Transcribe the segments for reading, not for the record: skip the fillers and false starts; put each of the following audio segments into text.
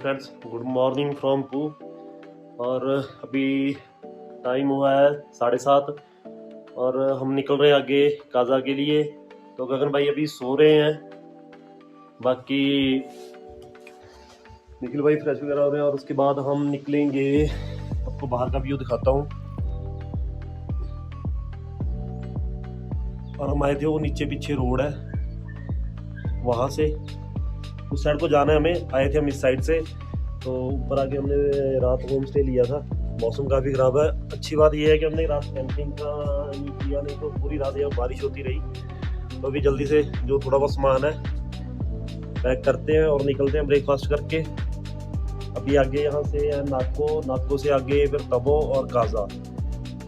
Friends, good morning from पू। और अभी टाइम हुआ है 7:30 और हम निकल रहे हैं आगे काजा के लिए। तो गगन भाई अभी सो रहे हैं, बाकी निखिल भाई फ्रेश वगैरह हो रहे हैं और उसके बाद हम निकलेंगे। आपको बाहर का व्यू दिखाता हूँ। और हम आए थे वो नीचे पीछे रोड है, वहाँ से उस साइड को जाना है हमें। आए थे हम इस साइड से, तो ऊपर आके हमने रात होम स्टे लिया था। मौसम काफ़ी ख़राब है। अच्छी बात यह है कि हमने रात कैंपिंग का नहीं किया, नहीं तो पूरी रात यहाँ बारिश होती रही। तो अभी जल्दी से जो थोड़ा बहुत सामान है पैक करते हैं और निकलते हैं ब्रेकफास्ट करके। अभी आगे यहाँ से नाको से आगे फिर तबो और काजा।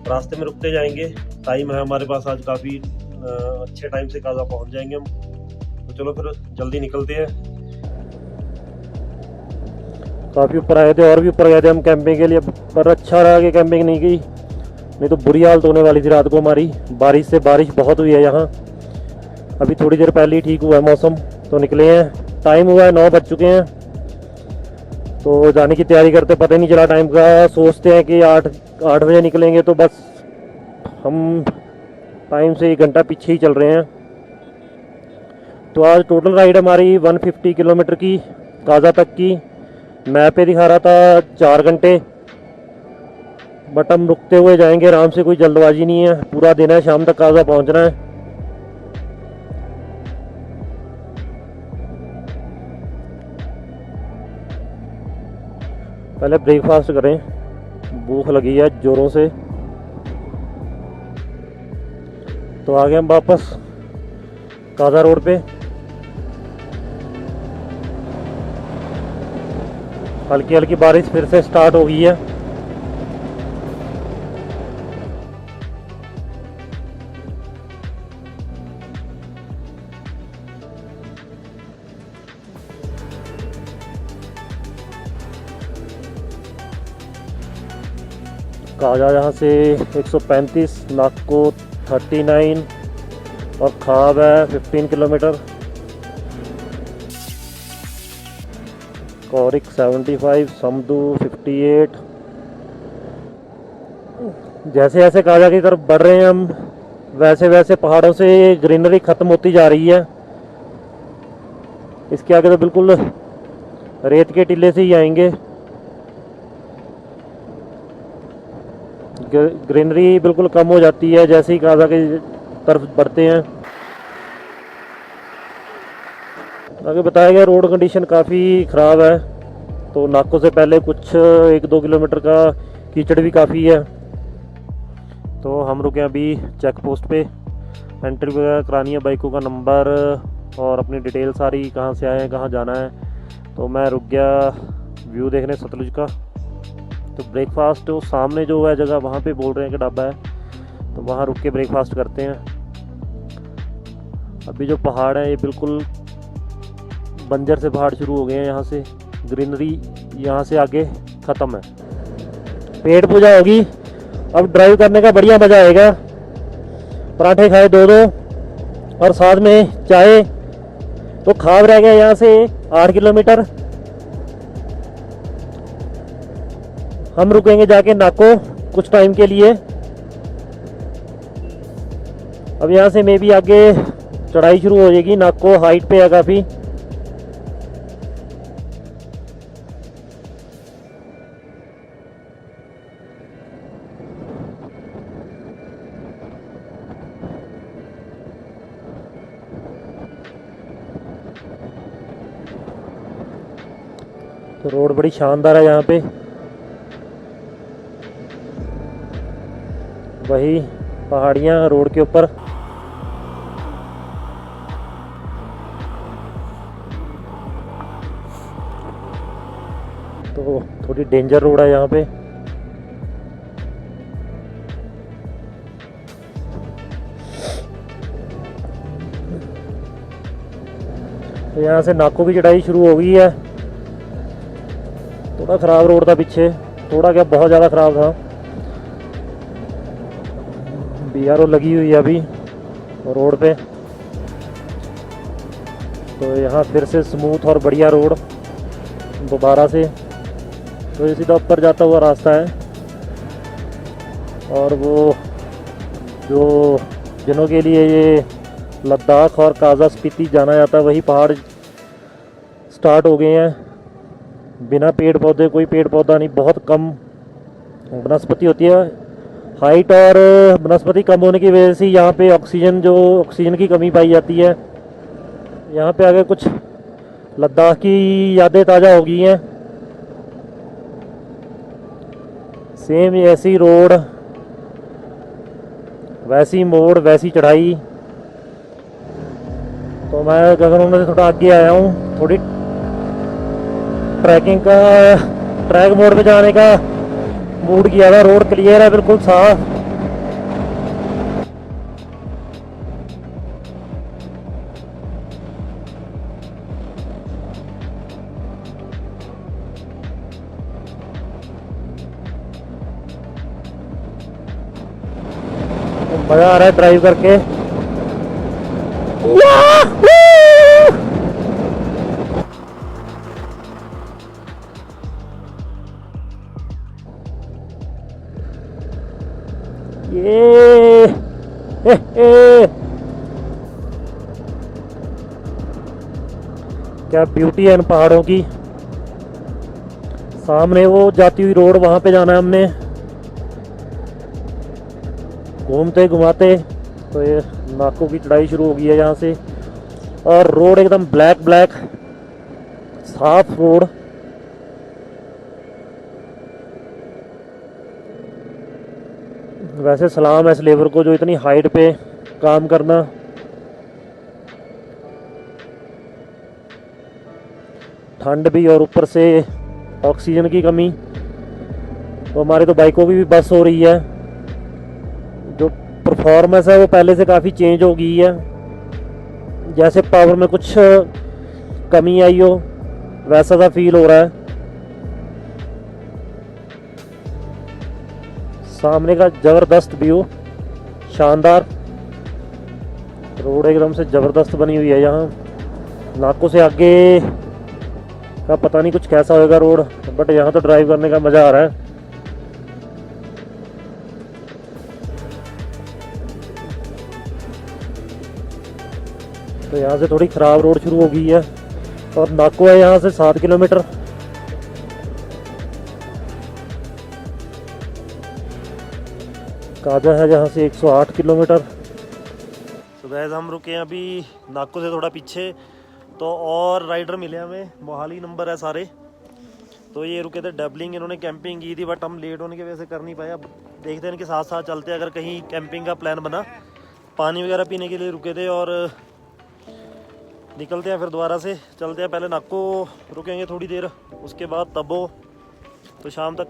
रास्ते में रुकते जाएंगे। टाइम है हमारे पास आज काफ़ी, अच्छे टाइम से काजा पहुँच जाएंगे हम। तो चलो फिर जल्दी निकलते हैं। काफ़ी ऊपर आए थे और भी ऊपर गए थे हम कैंपिंग के लिए, पर अच्छा रहा कि कैंपिंग नहीं की, नहीं तो बुरी हालत होने वाली थी रात को हमारी। बारिश बहुत हुई है यहाँ। अभी थोड़ी देर पहले ही ठीक हुआ है मौसम, तो निकले हैं। टाइम हुआ है 9 बज चुके हैं, तो जाने की तैयारी करते, पता नहीं चला टाइम का। सोचते हैं कि 8 बजे निकलेंगे, तो बस हम टाइम से 1 घंटा पीछे ही चल रहे हैं। तो आज टोटल राइड हमारी 150 किलोमीटर की, काजा तक की। मैप पे दिखा रहा था 4 घंटे, बट हम रुकते हुए जाएंगे आराम से, कोई जल्दबाजी नहीं है। पूरा दिन है, शाम तक काजा पहुंचना है। पहले ब्रेकफास्ट करें, भूख लगी है जोरों से। तो आ गए हम वापस काजा रोड पे। हल्की हल्की बारिश फिर से स्टार्ट हो गई है। काजा यहाँ से 135, नाको 39 और खाब है 15 किलोमीटर। कौरिक 75, समदू 58। जैसे जैसे काजा की तरफ बढ़ रहे हैं हम, वैसे वैसे पहाड़ों से ग्रीनरी ख़त्म होती जा रही है। इसके आगे तो बिल्कुल रेत के टीले से ही आएंगे। ग्रीनरी बिल्कुल कम हो जाती है जैसे ही काजा की तरफ बढ़ते हैं। आगे बताया गया रोड कंडीशन काफ़ी ख़राब है, तो नाकों से पहले कुछ 1-2 किलोमीटर का कीचड़ भी काफ़ी है। तो हम रुके अभी चेक पोस्ट पे। एंट्री वगैरह करानी है, बाइकों का नंबर और अपनी डिटेल सारी, कहाँ से आए हैं, कहाँ जाना है। तो मैं रुक गया व्यू देखने सतलुज का। तो ब्रेकफास्ट वो सामने जो है जगह, वहाँ पे बोल रहे हैं कि ढाबा है, तो वहाँ रुक के ब्रेकफास्ट करते हैं। अभी जो पहाड़ है ये बिल्कुल बंजर से पहाड़ शुरू हो गए हैं। यहाँ से ग्रीनरी यहाँ से आगे ख़त्म है। पेट पूजा होगी, अब ड्राइव करने का बढ़िया मज़ा आएगा। पराठे खाए 2-2 और साथ में चाय। तो खाब रह गया यहाँ से 8 किलोमीटर। हम रुकेंगे जाके नाको कुछ टाइम के लिए। अब यहाँ से मे भी आगे चढ़ाई शुरू हो जाएगी। नाको हाइट पे है काफ़ी। तो रोड बड़ी शानदार है यहाँ पे। वही पहाड़ियाँ रोड के ऊपर। तो थोड़ी डेंजर रोड है यहाँ पे। तो यहाँ से नाको की चढ़ाई शुरू हो गई है। थोड़ा ख़राब रोड था पीछे, थोड़ा क्या बहुत ज़्यादा ख़राब था। BRO लगी हुई है अभी रोड पे। तो यहाँ फिर से स्मूथ और बढ़िया रोड। दोबारा से। तो ये सीधा ऊपर जाता हुआ रास्ता है, और वो जो जिनों के लिए ये लद्दाख और काजा स्पीति जाना जाता है, वही पहाड़ स्टार्ट हो गए हैं। बिना पेड़ पौधे, कोई पेड़ पौधा नहीं, बहुत कम वनस्पति होती है। हाइट और वनस्पति कम होने की वजह से यहाँ पे ऑक्सीजन की कमी पाई जाती है। यहाँ पे आगे कुछ लद्दाख की यादें ताज़ा हो गई हैं। सेम ऐसी रोड, वैसी मोड़, वैसी चढ़ाई। तो मैं गगनों से थोड़ा आगे आया हूँ, थोड़ी ट्रैक मोड पे जाने का मूड किया था। रोड क्लियर है, बिल्कुल साफ। मजा आ रहा है ड्राइव करके। ये क्या ब्यूटी है इन पहाड़ों की। सामने वो जाती हुई रोड, वहां पे जाना है हमने घूमते घुमाते। तो ये नाकों की चढ़ाई शुरू हो गई है यहाँ से, और रोड एकदम ब्लैक साफ रोड। वैसे सलाम है इस लेबर को जो इतनी हाइट पे काम करना। ठंड भी और ऊपर से ऑक्सीजन की कमी। तो हमारी तो बाइकों की भी बस हो रही है। जो परफॉर्मेंस है वो पहले से काफ़ी चेंज हो गई है। जैसे पावर में कुछ कमी आई हो, वैसा सा फील हो रहा है। सामने का ज़बरदस्त व्यू, शानदार। रोड एकदम से ज़बरदस्त बनी हुई है यहाँ। नाकों से आगे का पता नहीं कुछ कैसा होगा रोड, बट यहाँ तो ड्राइव करने का मज़ा आ रहा है। तो यहाँ से थोड़ी ख़राब रोड शुरू हो गई है, और नाको है यहाँ से 7 किलोमीटर। काजा है जहाँ से 108 किलोमीटर। तो गैस हम रुके हैं अभी नाको से थोड़ा पीछे, तो और राइडर मिले हमें, मोहाली नंबर है सारे। तो ये रुके थे डबलिंग, इन्होंने कैंपिंग की थी, बट हम लेट होने की वजह से कर नहीं पाए। अब देखते हैं इनके साथ साथ चलते हैं, अगर कहीं कैंपिंग का प्लान बना। पानी वगैरह पीने के लिए रुके थे, और निकलते हैं फिर दोबारा से। चलते हैं, पहले नाको रुकेंगे थोड़ी देर, उसके बाद तबो। तो शाम तक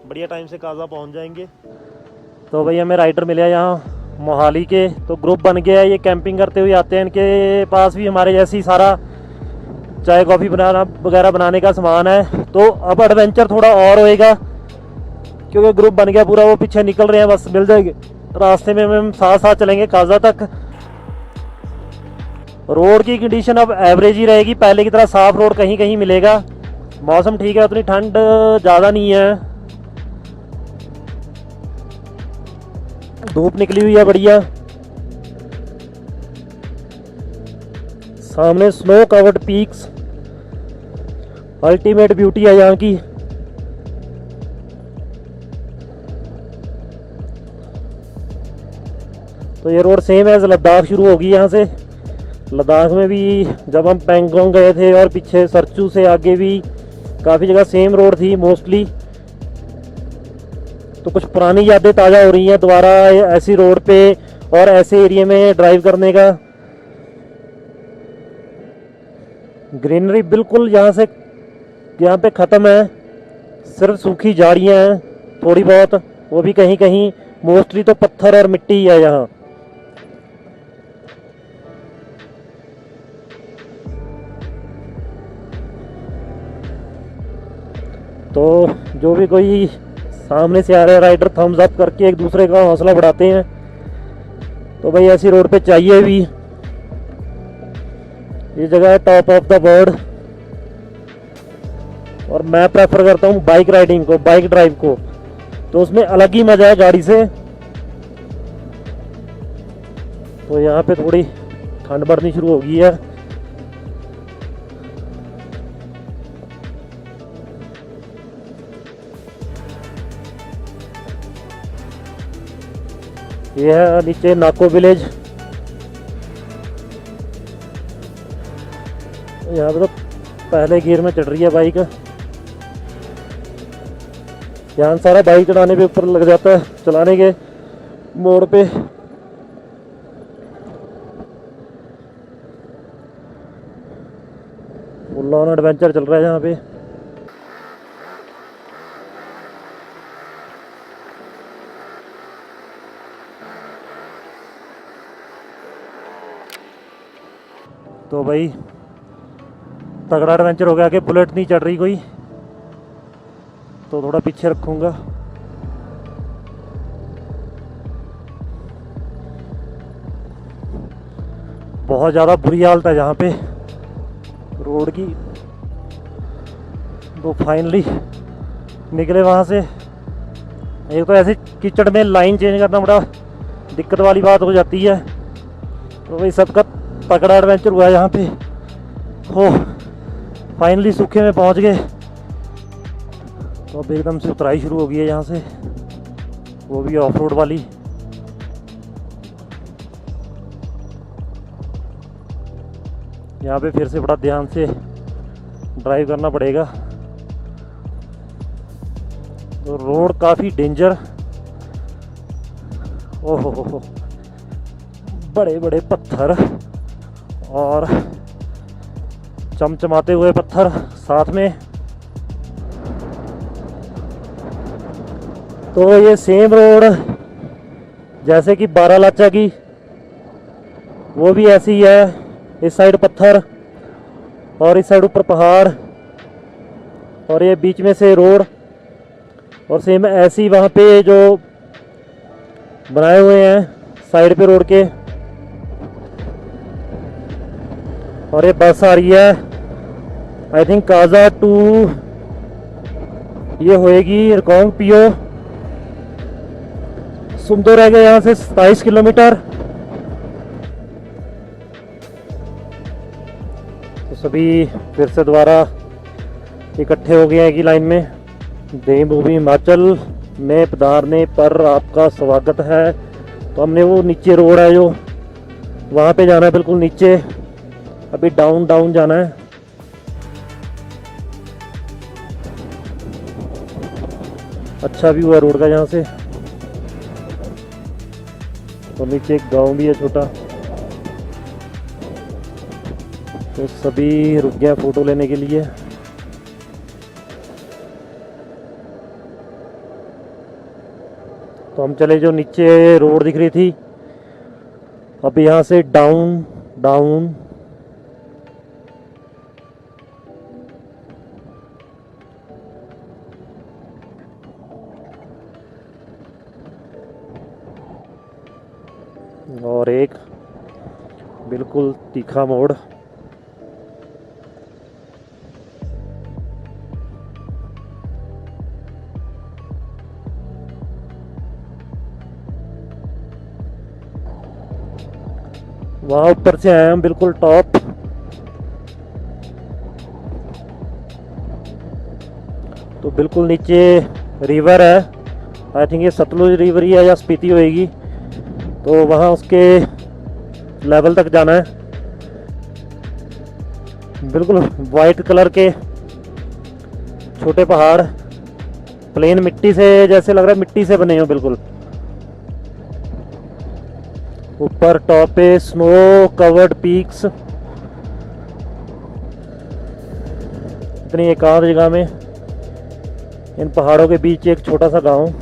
बढ़िया टाइम से काजा पहुंच जाएंगे। तो भाई हमें राइडर मिले यहाँ मोहाली के, तो ग्रुप बन गया है। ये कैंपिंग करते हुए आते हैं, इनके पास भी हमारे जैसी सारा चाय कॉफ़ी बनाना वगैरह बनाने का सामान है। तो अब एडवेंचर थोड़ा और होएगा, क्योंकि ग्रुप बन गया पूरा। वो पीछे निकल रहे हैं, बस मिल जाएंगे रास्ते में, हम साथ साथ चलेंगे काजा तक। रोड की कंडीशन अब एवरेज ही रहेगी, पहले की तरह साफ रोड कहीं कहीं मिलेगा। मौसम ठीक है, उतनी ठंड ज़्यादा नहीं है। धूप निकली हुई है बढ़िया। सामने snow covered peaks, ultimate beauty है यहाँ की। तो ये रोड सेम एज लद्दाख शुरू होगी यहाँ से। लद्दाख में भी जब हम पैंगोंग गए थे, और पीछे सरचू से आगे भी काफ़ी जगह सेम रोड थी मोस्टली। तो कुछ पुरानी यादें ताज़ा हो रही हैं दोबारा ऐसी रोड पे और ऐसे एरिया में ड्राइव करने का। ग्रीनरी बिल्कुल यहाँ पे ख़त्म है, सिर्फ सूखी झाड़ियाँ हैं थोड़ी बहुत, वो भी कहीं कहीं। मोस्टली तो पत्थर और मिट्टी ही है यहाँ। तो जो भी कोई सामने से आ रहे राइडर, थम्स अप करके एक दूसरे का हौसला बढ़ाते हैं। तो भाई ऐसी रोड पे चाहिए भी। ये जगह है टॉप ऑफ द वर्ल्ड, और मैं प्रेफर करता हूँ बाइक राइडिंग को, बाइक ड्राइव को, तो उसमें अलग ही मज़ा है गाड़ी से। तो यहाँ पे थोड़ी ठंड बढ़नी शुरू हो गई है। ये है नीचे नाको विलेज। यहाँ पे तो पहले गियर में चढ़ रही है बाइक। ध्यान सारा बाइक चलाने पे ऊपर लग जाता है, चलाने के मोड़ पे। फुल ऑन एडवेंचर चल रहा है यहाँ पे। तो भाई तगड़ा एडवेंचर हो गया कि बुलेट नहीं चढ़ रही कोई, तो थोड़ा पीछे रखूँगा। बहुत ज़्यादा बुरी हालत है यहाँ पे रोड की। तो फाइनली निकले वहाँ से। एक तो ऐसे कीचड़ में लाइन चेंज करना बड़ा दिक्कत वाली बात हो जाती है। तो भाई सबका तगड़ा एडवेंचर हुआ यहाँ पे। हो फाइनली सूखे में पहुँच गए। तो अब एकदम से उतराई शुरू हो गई है यहाँ से, वो भी ऑफ रोड वाली। यहाँ पे फिर से बड़ा ध्यान से ड्राइव करना पड़ेगा। तो रोड काफ़ी डेंजर। ओहो हो, बड़े बड़े पत्थर और चमचमाते हुए पत्थर साथ में। तो ये सेम रोड जैसे कि बारालाचा की, वो भी ऐसी ही है। इस साइड पत्थर और इस साइड ऊपर पहाड़ और ये बीच में से रोड। और सेम ऐसी वहाँ पे जो बनाए हुए हैं साइड पे रोड के। और ये बस आ रही है आई थिंक काजा टू, ये होएगी रकोंग पियो। सुमदो रह गया यहाँ से 27 किलोमीटर। तो सभी फिर से दोबारा इकट्ठे हो गए हैं कि लाइन में। देवभूमि हिमाचल में पधारने पर आपका स्वागत है। तो हमने वो नीचे रोड है जो, वहाँ पे जाना है, बिल्कुल नीचे। अभी डाउन डाउन जाना है। अच्छा व्यू है रोड का यहाँ से। तो नीचे एक गांव भी है छोटा। तो सभी रुक गए फोटो लेने के लिए। तो हम चले जो नीचे रोड दिख रही थी। अब यहाँ से डाउन डाउन। और एक बिल्कुल तीखा मोड़। वहाँ ऊपर से आए हम बिल्कुल टॉप। तो बिल्कुल नीचे रिवर है, आई थिंक ये सतलुज रिवर ही है या स्पीति होएगी। तो वहाँ उसके लेवल तक जाना है। बिल्कुल वाइट कलर के छोटे पहाड़, प्लेन मिट्टी से, जैसे लग रहा है मिट्टी से बने हो बिल्कुल। ऊपर टॉप पे स्नो कवर्ड पीक्स। इतनी एकांत जगह में इन पहाड़ों के बीच एक छोटा सा गांव।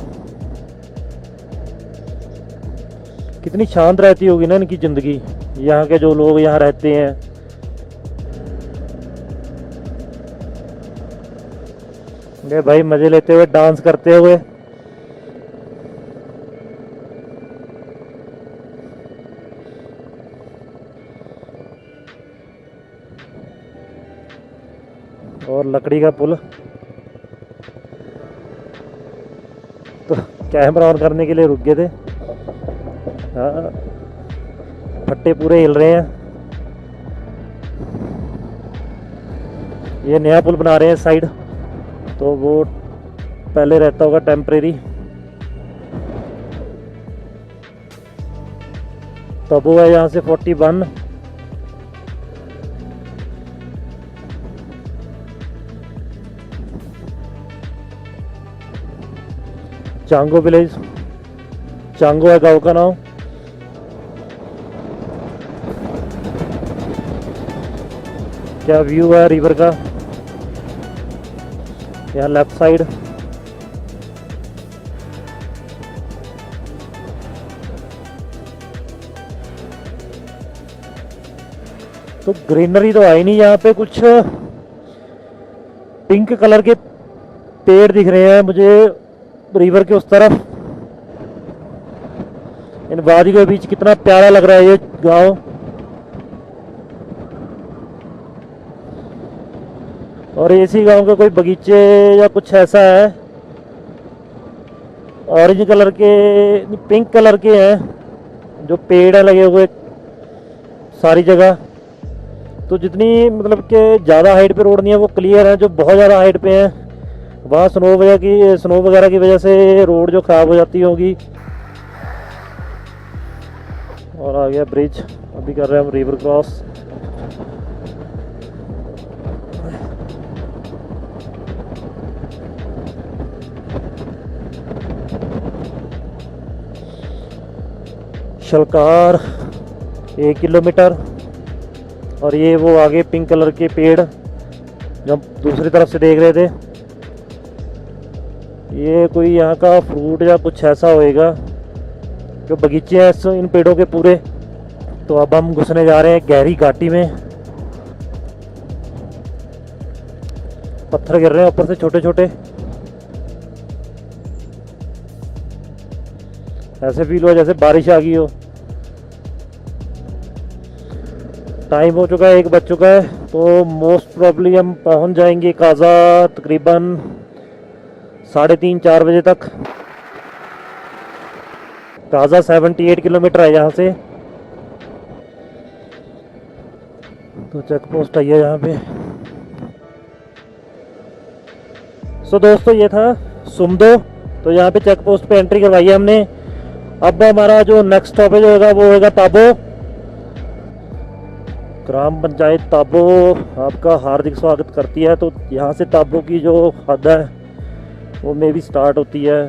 कितनी शांत रहती होगी ना इनकी जिंदगी, यहाँ के जो लोग यहाँ रहते हैं। ये भाई मजे लेते हुए, डांस करते हुए। और लकड़ी का पुल कैमरा ऑन करने के लिए रुक गए थे। हाँ, फट्टे पूरे हिल रहे हैं। ये नया पुल बना रहे हैं साइड, तो वो पहले रहता होगा टेम्परेरी। तब वो है यहाँ से 41। चांगो विलेज, चांगो है गांव का नाम। क्या व्यू है रिवर का, यहाँ लेफ्ट साइड। तो ग्रीनरी तो आई नहीं, यहाँ पे कुछ पिंक कलर के पेड़ दिख रहे हैं मुझे रिवर के उस तरफ। इन वादी के बीच कितना प्यारा लग रहा है ये गांव। और इसी गांव के कोई बगीचे या कुछ ऐसा है। ऑरेंज कलर के, पिंक कलर के हैं जो पेड़ है लगे हुए सारी जगह। तो जितनी मतलब कि ज़्यादा हाइट पे रोड नहीं है वो क्लियर है। जो बहुत ज़्यादा हाइट पे है वहाँ स्नो वगैरह की वजह से रोड जो ख़राब हो जाती होगी। और आ गया ब्रिज, अभी कर रहे हैं हम रिवर क्रॉस। शलकार 1 किलोमीटर। और ये वो आगे पिंक कलर के पेड़ जो हम दूसरी तरफ से देख रहे थे, ये कोई यहाँ का फ्रूट या कुछ ऐसा होएगा। जो बगीचे हैं इन पेड़ों के पूरे। तो अब हम घुसने जा रहे हैं गहरी घाटी में। पत्थर गिर रहे हैं ऊपर से छोटे छोटे, ऐसे फील हुआ जैसे बारिश आ गई हो। टाइम हो चुका है, 1 बज चुका है। तो मोस्ट प्रॉब्ली हम पहुंच जाएंगे काजा तकरीबन 3:30-4 बजे तक। काजा 78 किलोमीटर है यहाँ से। तो चेक पोस्ट आई है यहाँ पे। सो दोस्तों ये था सुमदो। तो यहाँ पे चेक पोस्ट पे एंट्री करवाई है हमने। अब हमारा जो नेक्स्ट स्टॉपेज होगा वो होगा ताबो। ग्राम पंचायत ताबो आपका हार्दिक स्वागत करती है। तो यहाँ से ताबो की जो हद है वो में भी स्टार्ट होती है।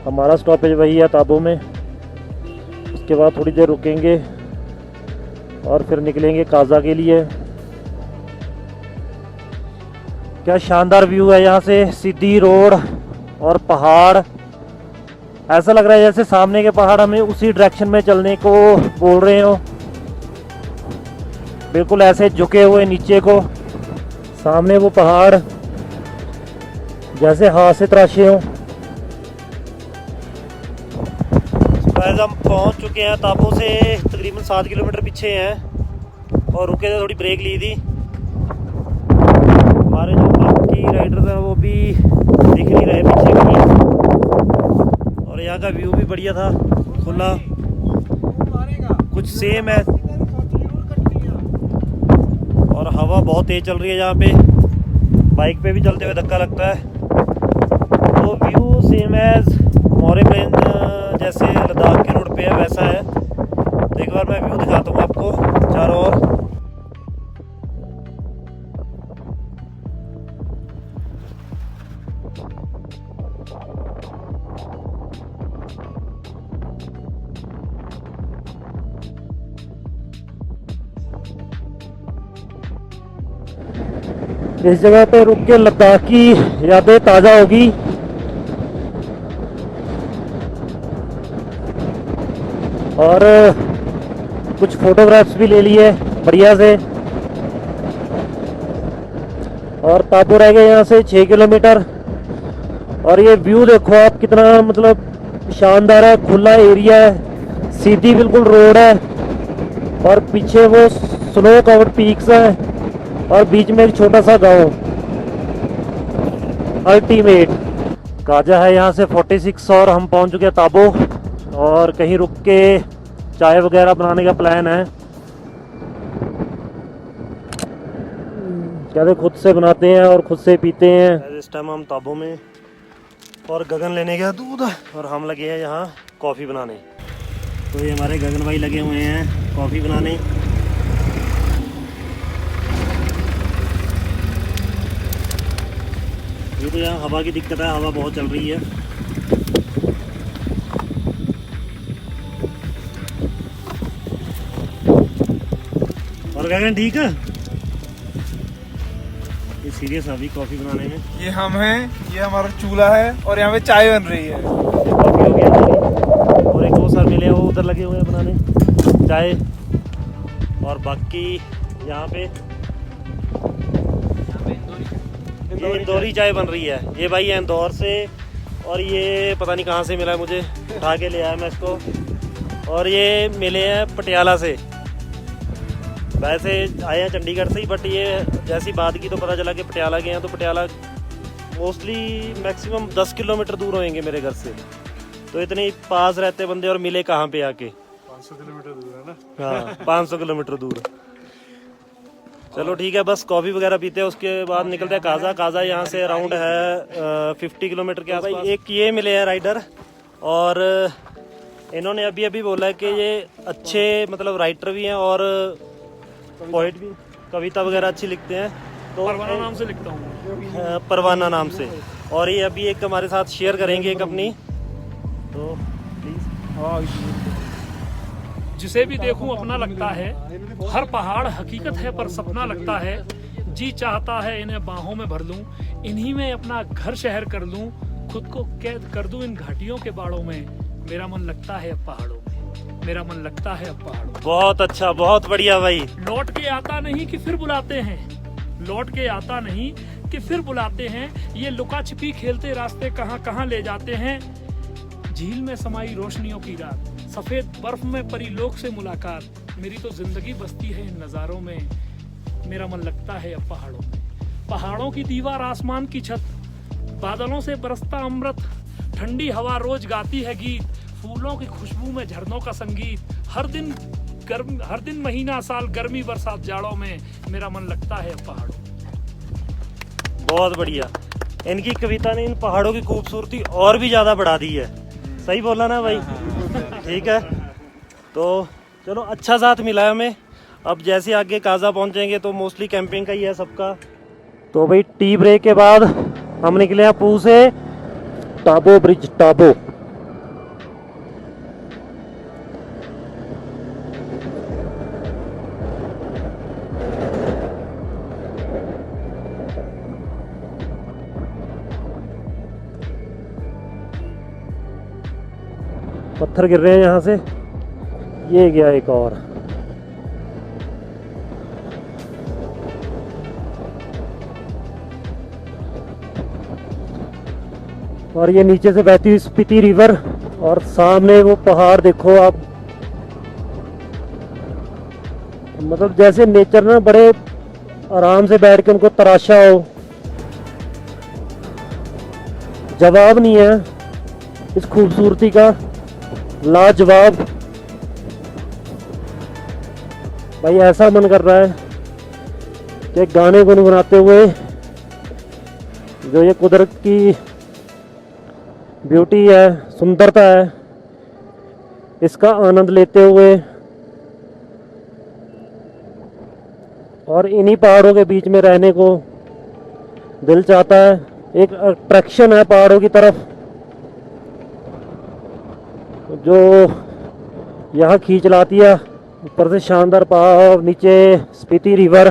हमारा स्टॉपेज वही है ताबो में। उसके बाद थोड़ी देर रुकेंगे और फिर निकलेंगे काजा के लिए। क्या शानदार व्यू है यहाँ से, सीधी रोड और पहाड़। ऐसा लग रहा है जैसे सामने के पहाड़ हमें उसी डायरेक्शन में चलने को बोल रहे हो। बिल्कुल ऐसे झुके हुए नीचे को, सामने वो पहाड़ जैसे हाथ से तराशे हों। हम पहुंच चुके हैं ताबो से तकरीबन 7 किलोमीटर पीछे हैं और रुके थे, थोड़ी ब्रेक ली थी। हमारे जो बाकी राइडर्स हैं वो भी दिख नहीं रहे पीछे कहीं। और यहाँ का व्यू भी बढ़िया था, खुला, कुछ सेम है। और हवा बहुत तेज चल रही है यहाँ पे, बाइक पे भी चलते हुए धक्का लगता है। तो view same as More plain जैसे लद्दाख के रोड पे है वैसा है। तो एक बार मैं व्यू दिखाता हूँ आपको चारों ओर। इस जगह पे रुक के लद्दाख की यादें ताज़ा होगी। और कुछ फोटोग्राफ्स भी ले लिए बढ़िया से। और ताबो रह गए यहाँ से 6 किलोमीटर। और ये व्यू देखो आप, कितना मतलब शानदार है। खुला एरिया है, सीधी बिल्कुल रोड है और पीछे वो स्नो कवर्ड पीक्स हैं और बीच में एक छोटा सा गांव। अल्टीमेट। काजा है यहाँ से 46 और हम पहुँच चुके हैं ताबो और कहीं रुक के चाय वगैरह बनाने का प्लान है। कहते खुद से बनाते हैं और खुद से पीते हैं। इस टाइम हम ताबो में और गगन लेने गया दूध और हम लगे हैं यहाँ कॉफ़ी बनाने। तो ये हमारे गगन भाई लगे हुए हैं कॉफ़ी बनाने। ये तो यहाँ हवा की दिक्कत है, हवा बहुत चल रही है। और गगन ठीक है? ये सीरियस अभी कॉफ़ी बनाने में। ये हम हैं, ये हमारा चूल्हा है और यहाँ पे चाय बन रही है। कॉफ़ी हो गया और एक दो सर मिले हैं, वो उधर लगे हुए हैं बनाने चाय। और बाकी यहाँ पे ये इंदौरी चाय बन रही है। ये भाई है इंदौर से और ये पता नहीं कहाँ से मिला है मुझे, उठा के ले आया मैं इसको। और ये मिले हैं पटियाला से, वैसे आए हैं चंडीगढ़ से ही, बट ये जैसी बात की तो पता चला कि पटियाला गए हैं। तो पटियाला मोस्टली मैक्सिमम 10 किलोमीटर दूर होंगे मेरे घर से। तो इतने पास रहते बंदे और मिले कहाँ पे आके? 500 किलोमीटर दूर है ना। हाँ 500 किलोमीटर दूर। चलो ठीक है, बस कॉफ़ी वगैरह पीते हैं, उसके बाद निकलते हैं काजा। काजा यहाँ से अराउंड है 50 किलोमीटर के आसपास। एक ये मिले हैं राइडर और इन्होंने अभी अभी बोला है कि ये अच्छे मतलब राइटर भी हैं और पोइट भी, कविता वगैरह अच्छी लिखते हैं। तो परवाना नाम से लिखता हूँ, परवाना नाम से। और ये अभी एक हमारे साथ शेयर करेंगे एक अपनी, तो प्लीज़। जिसे भी देखूं अपना लगता है, हर पहाड़ हकीकत है पर सपना लगता है। जी चाहता है इन्हें बाहों में भर लूं, इन्हीं में अपना घर शहर कर लूं, खुद को कैद कर दूं इन घाटियों के बाड़ों में। मेरा मन लगता है अब पहाड़ों में, मेरा मन लगता है अब पहाड़ों में। बहुत अच्छा, बहुत बढ़िया भाई। लौट के आता नहीं कि फिर बुलाते हैं, लौट के आता नहीं कि फिर बुलाते हैं। ये लुका छिपी खेलते रास्ते कहाँ कहाँ ले जाते हैं। झील में समाई रोशनियों की रात, सफेद बर्फ में परी लोक से मुलाकात। मेरी तो जिंदगी बसती है इन नज़ारों में, मेरा मन लगता है अब पहाड़ों में। पहाड़ों की दीवार, आसमान की छत, बादलों से बरसता अमृत, ठंडी हवा रोज गाती है गीत, फूलों की खुशबू में झरनों का संगीत। हर दिन महीना साल गर्मी बरसात जाड़ों में, मेरा मन लगता है अब पहाड़ों में। बहुत बढ़िया। इनकी कविता ने इन पहाड़ों की खूबसूरती और भी ज़्यादा बढ़ा दी है। सही बोला ना भाई? ठीक है, तो चलो अच्छा साथ मिला है हमें। अब जैसे आगे काजा पहुंचेंगे तो मोस्टली कैंपिंग का ही है सबका। तो भाई टी ब्रेक के बाद हम निकले हैं पू से टाबो ब्रिज। टाबो पत्थर गिर रहे हैं यहाँ से। ये गया एक और ये नीचे से बहती हुई स्पीति रिवर और सामने वो पहाड़ देखो आप। मतलब जैसे नेचर ना बड़े आराम से बैठ के उनको तराशा हो। जवाब नहीं है इस खूबसूरती का, लाजवाब। भाई ऐसा मन कर रहा है कि गाने गुनगुनाते हुए जो ये कुदरत की ब्यूटी है, सुंदरता है, इसका आनंद लेते हुए और इन्हीं पहाड़ों के बीच में रहने को दिल चाहता है। एक अट्रैक्शन है पहाड़ों की तरफ जो यहाँ खींच लाती है। ऊपर से शानदार पहाड़, नीचे स्पीति रिवर,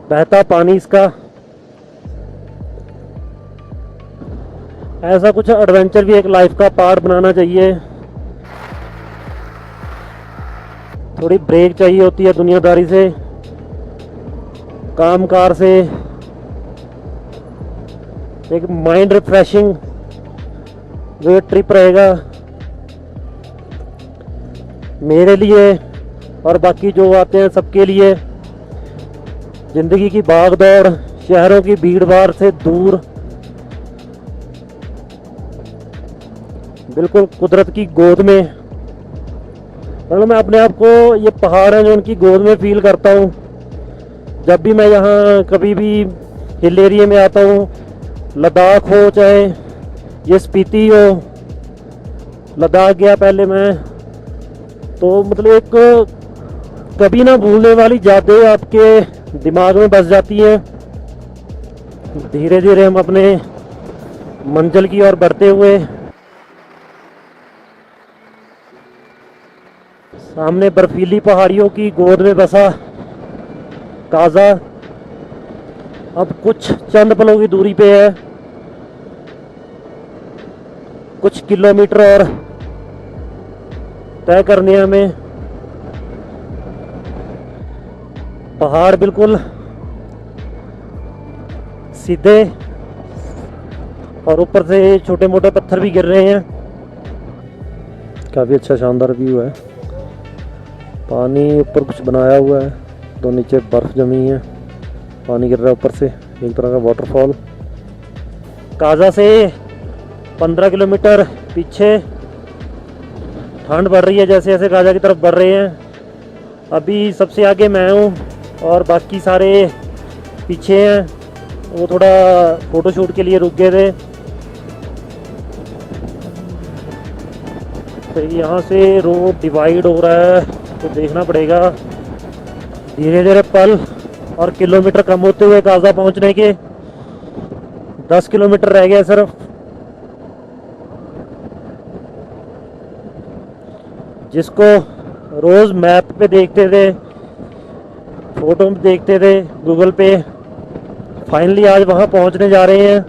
बहता पानी इसका। ऐसा कुछ एडवेंचर भी एक लाइफ का पार्ट बनाना चाहिए। थोड़ी ब्रेक चाहिए होती है दुनियादारी से, कामकाज से, एक माइंड रिफ्रेशिंग जो ये ट्रिप रहेगा मेरे लिए और बाकी जो आते हैं सबके लिए। जिंदगी की भाग दौड़, शहरों की भीड़ भाड़ से दूर बिल्कुल कुदरत की गोद में, मतलब मैं अपने आप को ये पहाड़ है जो उनकी गोद में फील करता हूँ। जब भी मैं यहाँ कभी भी हिल एरिया में आता हूँ, लद्दाख हो चाहे ये स्पीति हो, लद्दाख गया पहले मैं, तो मतलब एक कभी ना भूलने वाली यादें आपके दिमाग में बस जाती हैं। धीरे धीरे हम अपने मंजिल की ओर बढ़ते हुए, सामने बर्फीली पहाड़ियों की गोद में बसा काजा अब कुछ चंद पलों की दूरी पे है। कुछ किलोमीटर और तय करने हैं हमें। पहाड़ बिल्कुल सीधे और ऊपर से छोटे मोटे पत्थर भी गिर रहे हैं। काफ़ी अच्छा शानदार व्यू है। पानी ऊपर कुछ बनाया हुआ है, तो नीचे बर्फ़ जमी है, पानी गिर रहा है ऊपर से, एक तरह का वाटरफॉल। काजा से 15 किलोमीटर पीछे ठंड बढ़ रही है, जैसे जैसे काजा की तरफ बढ़ रहे हैं। अभी सबसे आगे मैं हूँ और बाकी सारे पीछे हैं। वो थोड़ा फ़ोटोशूट के लिए रुक गए थे। तो यहाँ से रोड डिवाइड हो रहा है, तो देखना पड़ेगा। धीरे धीरे पल और किलोमीटर कम होते हुए काजा पहुँचने के 10 किलोमीटर रह गया सिर्फ। जिसको रोज़ मैप पे देखते थे, फोटो में देखते थे गूगल पे, फाइनली आज वहाँ पहुँचने जा रहे हैं।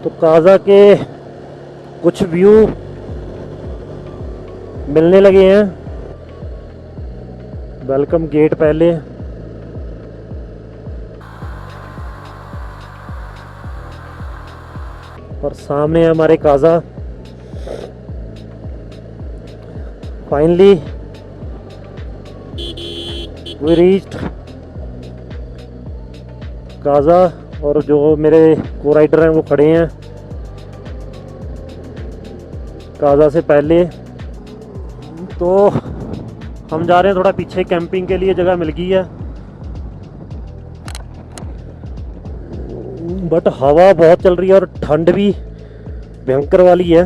तो काजा के कुछ व्यू मिलने लगे हैं। वेलकम गेट पहले, और सामने है हमारे Kaza. Finally we reached Kaza, और जो मेरे को राइडर हैं वो खड़े हैं काजा से पहले। तो हम जा रहे हैं थोड़ा पीछे, कैंपिंग के लिए जगह मिल गई है। बट हवा बहुत चल रही है और ठंड भी भयंकर वाली है।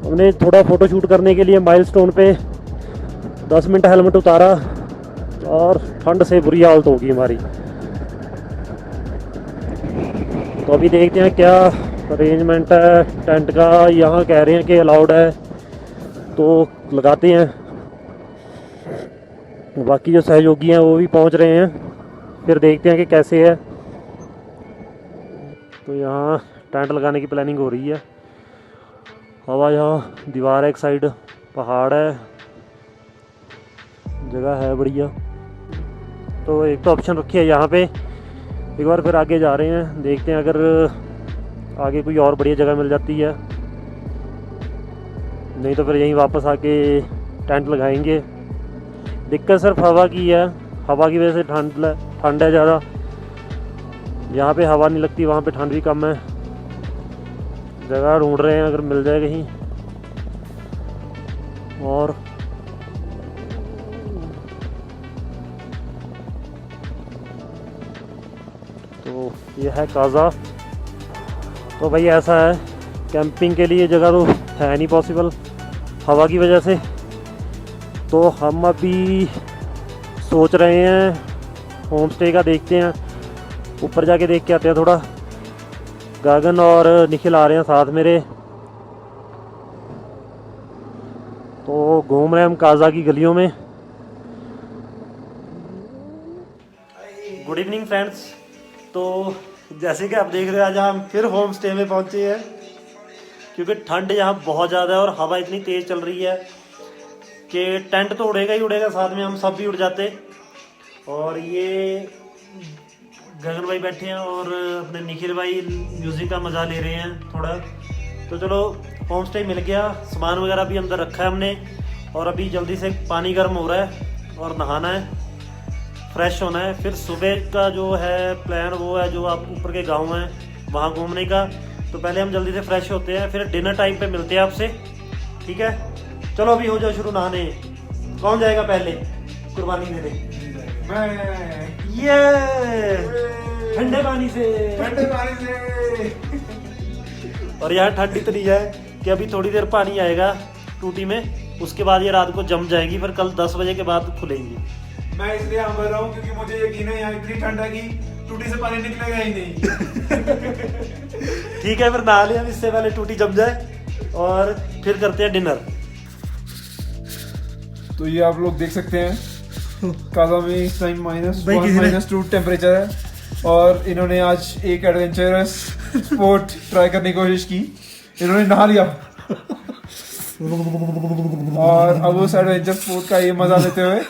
हमने थोड़ा फ़ोटो शूट करने के लिए माइलस्टोन पे 10 मिनट हेलमेट उतारा और ठंड से बुरी हालत होगी हमारी। तो अभी देखते हैं क्या अरेंजमेंट है टेंट का। यहाँ कह रहे हैं कि अलाउड है, तो लगाते हैं। बाकी जो सहयोगी हैं वो भी पहुँच रहे हैं, फिर देखते हैं कि कैसे है। तो यहाँ टेंट लगाने की प्लानिंग हो रही है। हवा, यहाँ दीवार है एक साइड, पहाड़ है, जगह है बढ़िया। तो एक तो ऑप्शन रखी है यहाँ पे, एक बार फिर आगे जा रहे हैं, देखते हैं अगर आगे कोई और बढ़िया जगह मिल जाती है, नहीं तो फिर यहीं वापस आके टेंट लगाएंगे। दिक्कत सिर्फ हवा की है, हवा की वजह से ठंड है ज़्यादा। यहाँ पे हवा नहीं लगती, वहाँ पे ठंड भी कम है। जगह ढूंढ रहे हैं अगर मिल जाए कहीं। और तो ये है काजा। तो भाई ऐसा है, कैंपिंग के लिए जगह तो है नहीं पॉसिबल हवा की वजह से। तो हम अभी सोच रहे हैं होम स्टे का, देखते हैं ऊपर जाके देख के आते हैं थोड़ा। गगन और निखिल आ रहे हैं साथ मेरे, तो घूम रहे हैं हम काजा की गलियों में। Good evening friends. तो जैसे कि आप देख रहे हैं, आज हम फिर होम स्टे में पहुंचे हैं, क्योंकि ठंड यहाँ बहुत ज़्यादा है और हवा इतनी तेज़ चल रही है कि टेंट तो उड़ेगा ही उड़ेगा, साथ में हम सब भी उड़ जाते। और ये गगन भाई बैठे हैं और अपने निखिल भाई म्यूज़िक का मज़ा ले रहे हैं थोड़ा। तो चलो, होम स्टे मिल गया, सामान वगैरह भी अंदर रखा है हमने, और अभी जल्दी से पानी गर्म हो रहा है और नहाना है, फ्रेश होना है। फिर सुबह का जो है प्लान वो है जो आप ऊपर के गांव हैं वहाँ घूमने का। तो पहले हम जल्दी से फ्रेश होते हैं, फिर डिनर टाइम पे मिलते हैं आपसे, ठीक है। चलो अभी हो जाओ शुरू नहाने। कौन जाएगा पहले कुर्बानी देने? मैं ये ठंडे पानी से। और यहाँ ठंड इतनी है कि अभी थोड़ी देर पानी आएगा टूटी में, उसके बाद ये रात को जम जाएगी, फिर कल 10 बजे के बाद खुलेंगी। मैं इसलिए यहाँ भर रहा हूँ क्योंकि मुझे यकीन है यहाँ इतनी ठंड है कि टूटी से पानी निकलेगा ही नहीं। ठीक है, फिर नहा ले हम, इससे पहले टूटी जम जाए, और फिर करते हैं डिनर। तो ये आप लोग देख सकते हैं काजा में इस टाइम भाई किसी ने- -2 टेम्परेचर है, और इन्होंने आज एक एडवेंचरस स्पोर्ट ट्राई करने की कोशिश की। इन्होंने नहा लिया और अब उस एडवेंचर स्पोर्ट का ये मजा लेते हुए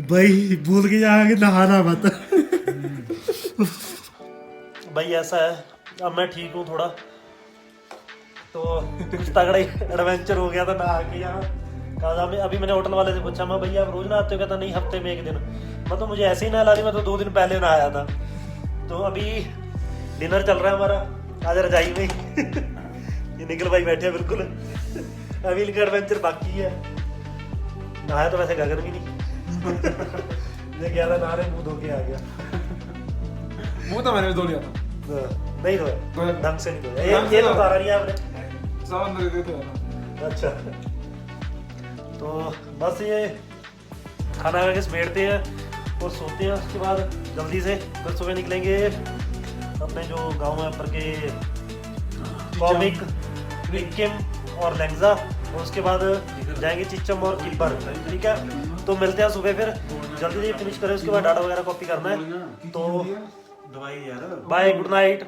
भाई भूल के जाके नहाना मत। भाई ऐसा है, अब मैं ठीक हूँ थोड़ा, तो कुछ तगड़ा ही एडवेंचर हो गया था नहा के यहाँ काजा में। अभी मैंने होटल वाले से पूछा, मैं भैया आप रोज नहाते हो? कहता नहीं, हफ्ते में 1 दिन। मैं तो मुझे ऐसे ही नहा रही, मैं तो 2 दिन पहले नहाया था। तो अभी डिनर चल रहा है हमारा आज रजाई में। ये निखिल भाई बैठे हैं बिल्कुल, अभी इनका एडवेंचर बाकी है। नहाया तो वैसे गगन भी नहीं। ये गया था नहाने, मुंह धो के आ गया। मुंह तो मैंने भी धो लिया था। नहीं धोया, धोया। ढंग से नहीं धोया। ढंग से ये तो धोया। उतारा नहीं है आपने। सावन में देते थे ना। अच्छा, तो बस ये खाना खा के समेटते हैं और सोते हैं। उसके बाद जल्दी से फिर सुबह निकलेंगे अपने जो गांव है पर के कॉमिक, रिक्किम और लेंगजा, और उसके बाद जाएंगे चिच्चम और किब्बर, ठीक है। तो मिलते हैं सुबह, फिर जल्दी से फिनिश करें, उसके बाद डाटा वगैरह कॉपी करना है। तो दवाई यार। Bye, good night.